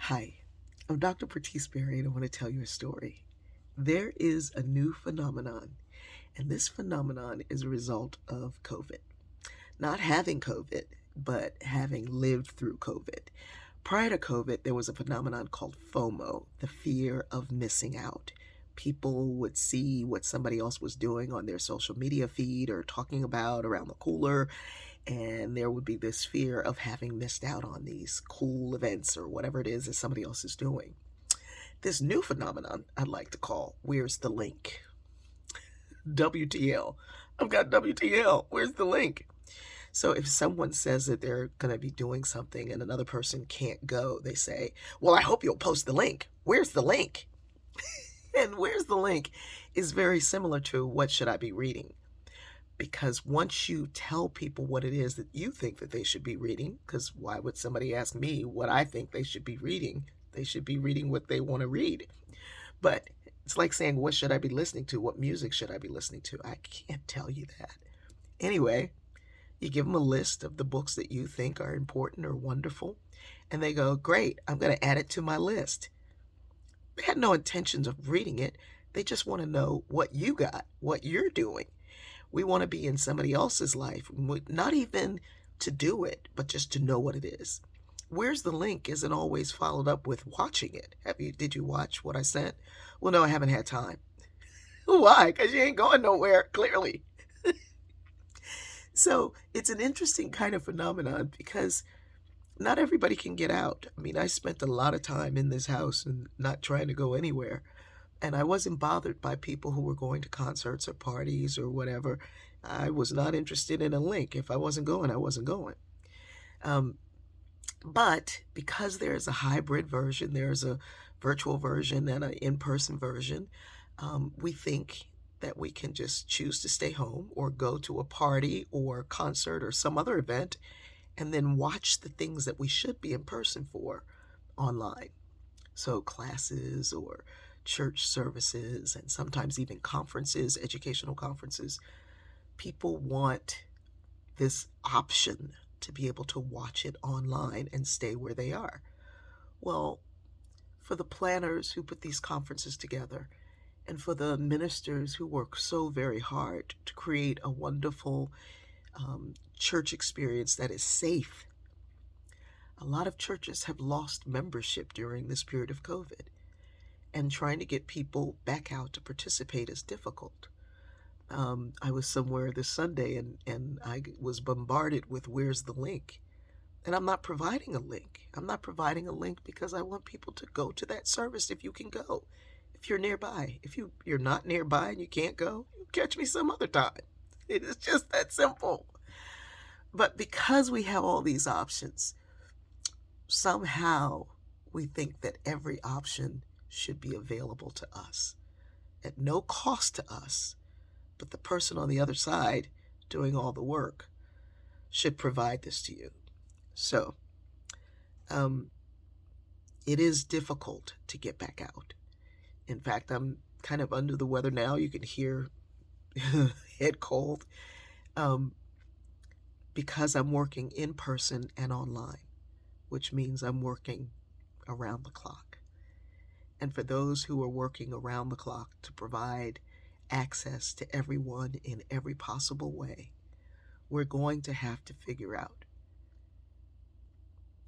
Hi, I'm Dr. Pratis Berry, and I want to tell you a story. There is a new phenomenon, and this phenomenon is a result of COVID. Not having COVID, but having lived through COVID. Prior to COVID, there was a phenomenon called FOMO, the fear of missing out. People would see what somebody else was doing on their social media feed or talking about around the cooler, and there would be this fear of having missed out on these cool events or whatever it is that somebody else is doing. This new phenomenon I'd like to call "Where's the link?" WTL. I've got WTL. Where's the link? So if someone says that they're going to be doing something and another person can't go, they say, "Well, I hope you'll post the link. Where's the link?" And "where's the link" is very similar to "what should I be reading?" Because once you tell people what it is that you think that they should be reading, because why would somebody ask me what I think they should be reading? They should be reading what they want to read. But it's like saying, what should I be listening to? What music should I be listening to? I can't tell you that. Anyway, you give them a list of the books that you think are important or wonderful, and they go, great, I'm going to add it to my list. They had no intentions of reading it. They just want to know what you got, what you're doing. We want to be in somebody else's life, not even to do it, but just to know what it is. Where's the link isn't always followed up with watching it. Did you watch what I sent? Well, no, I haven't had time. Why? Because you ain't going nowhere, clearly. So it's an interesting kind of phenomenon because not everybody can get out. I mean, I spent a lot of time in this house and not trying to go anywhere. And I wasn't bothered by people who were going to concerts or parties or whatever. I was not interested in a link. If I wasn't going, I wasn't going. But because there's a hybrid version, there's a virtual version and an in-person version, we think that we can just choose to stay home or go to a party or concert or some other event and then watch the things that we should be in person for online. So classes or church services and sometimes even conferences, educational conferences. People want this option to be able to watch it online and stay where they are. Well, for the planners who put these conferences together and for the ministers who work so very hard to create a wonderful church experience that is safe, a lot of churches have lost membership during this period of COVID. And trying to get people back out to participate is difficult. I was somewhere this Sunday and I was bombarded with "where's the link?" And I'm not providing a link. I'm not providing a link because I want people to go to that service if you can go. If you're nearby. If you're not nearby and you can't go, you catch me some other time. It is just that simple. But because we have all these options, somehow we think that every option should be available to us at no cost to us, but the person on the other side doing all the work should provide this to you. So it is difficult to get back out. In fact, I'm kind of under the weather now. You can hear head cold because I'm working in person and online, which means I'm working around the clock. And for those who are working around the clock to provide access to everyone in every possible way, we're going to have to figure out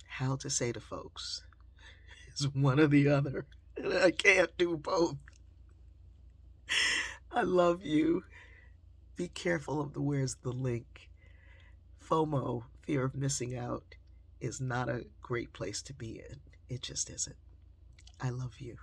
how to say to folks, it's one or the other. And I can't do both. I love you. Be careful of the "where's the link?" FOMO, fear of missing out, is not a great place to be in. It just isn't. I love you.